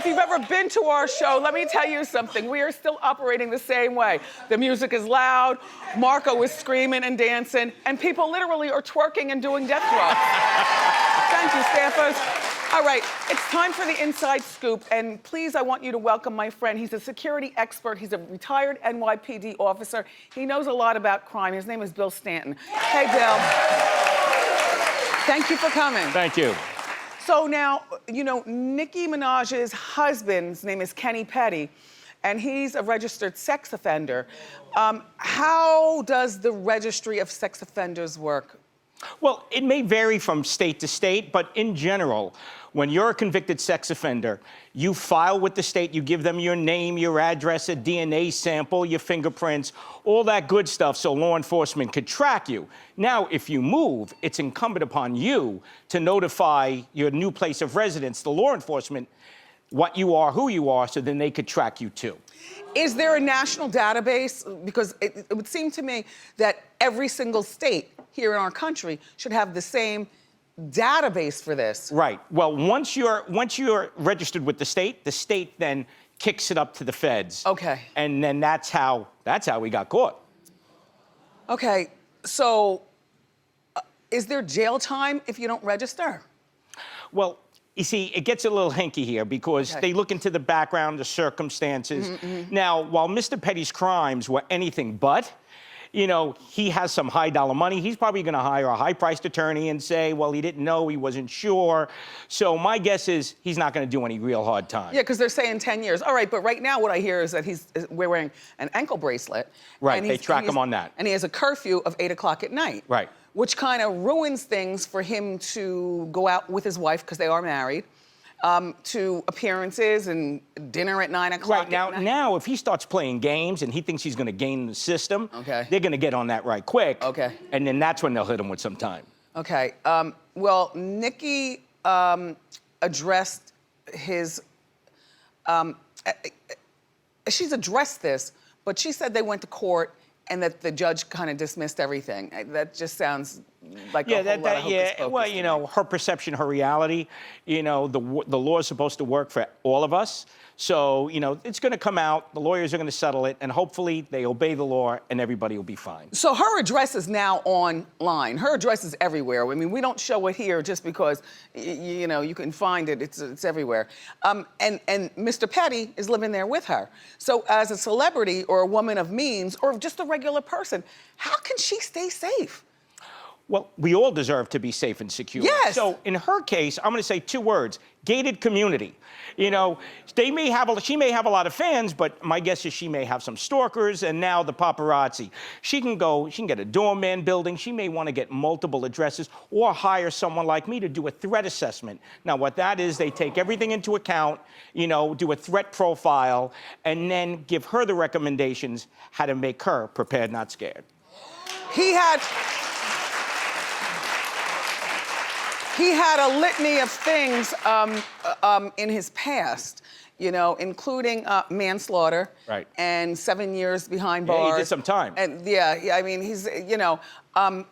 you've ever been to our show, let me tell you something. We are still operating the same way. The music is loud, Marco is screaming and dancing, and people literally are twerking and doing death drops. Thank you, staffers. All right, it's time for the Inside Scoop, and please, I want you to welcome my friend. He's a security expert. He's a retired NYPD officer. He knows a lot about crime. His name is Bill Stanton. Hey, Bill. Thank you for coming. Thank you. So now, you know, Nicki Minaj's husband's name is Kenny Petty, and he's a registered sex offender. How does the registry of sex offenders work? Well, it may vary from state to state, but in general, when you're a convicted sex offender, you file with the state, you give them your name, your address, a DNA sample, your fingerprints, all that good stuff so law enforcement could track you. Now, if you move, it's incumbent upon you to notify your new place of residence, the law enforcement, what you are, who you are, so then they could track you too. Is there a national database? Because it would seem to me that every single state here in our country should have the same database for this. Right. Well, once you're registered with the state then kicks it up to the feds. Okay. And then that's how we got caught. Okay. So, is there jail time if you don't register? Well, you see, it gets a little hinky here because Okay. they look into the background, the circumstances. Now, while Mr. Petty's crimes were anything but, you know, he has some high dollar money. He's probably gonna hire a high-priced attorney and say, well, he didn't know, he wasn't sure. So my guess is he's not gonna do any real hard time. Yeah, because they're saying 10 years. All right, but right now what I hear is that we're wearing an ankle bracelet. Right, and they track him on that. And he has a curfew of 8 o'clock at night. Right. Which kind of ruins things for him to go out with his wife, because they are married, to appearances and dinner at 9 o'clock. Right, now if he starts playing games and he thinks he's gonna game the system, okay, they're gonna get on that right quick. Okay. And then that's when they'll hit him with some time. Okay, well, Nicki addressed his, she's addressed this, but she said they went to court and that the judge kind of dismissed everything. That just sounds like a whole lot of hocus pocus well, to you me. know, her perception, her reality, you know, the law is supposed to work for all of us. So, you know, it's gonna come out, the lawyers are gonna settle it, and hopefully they obey the law and everybody will be fine. So her address is now online. Her address is everywhere. I mean, we don't show it here just because, you know, you can find it, it's everywhere. And Mr. Petty is living there with her. So as a celebrity or a woman of means or just a regular person, how can she stay safe? Well, we all deserve to be safe and secure. Yes. So in her case, I'm gonna say 2 words, gated community. You know, she may have a lot of fans, but my guess is she may have some stalkers and now the paparazzi. She can get a doorman building. She may wanna get multiple addresses or hire someone like me to do a threat assessment. Now what that is, they take everything into account, you know, do a threat profile, and then give her the recommendations how to make her prepared, not scared. He had a litany of things in his past, you know, including manslaughter. Right. And 7 years behind bars. Yeah, he did some time. And yeah, I mean, he's, you know. Now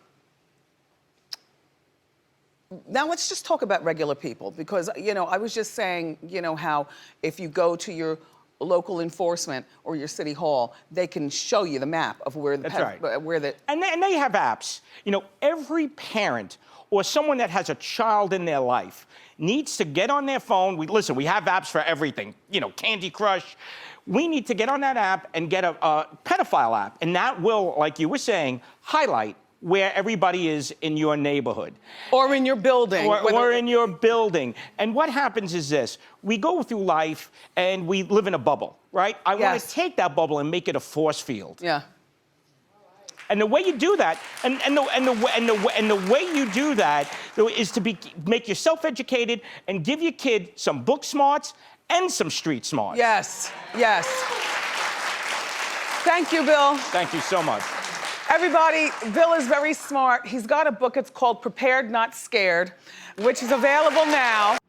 let's just talk about regular people because, you know, I was just saying, you know, how if you go to your local enforcement or your city hall, they can show you the map of where the And they have apps. You know, every parent or someone that has a child in their life needs to get on their phone. Listen, we have apps for everything. You know, Candy Crush. We need to get on that app and get a pedophile app, and that will, like you were saying, highlight where everybody is in your neighborhood. Or in your building. Or in your building. And what happens is this, we go through life and we live in a bubble, right? I want to take that bubble and make it a force field. Yeah. And the way you do that, and the way you do that is to make yourself educated and give your kid some book smarts and some street smarts. Yes, yes. Thank you, Bill. Thank you so much. Everybody, Bill is very smart. He's got a book, it's called Prepared Not Scared, which is available now.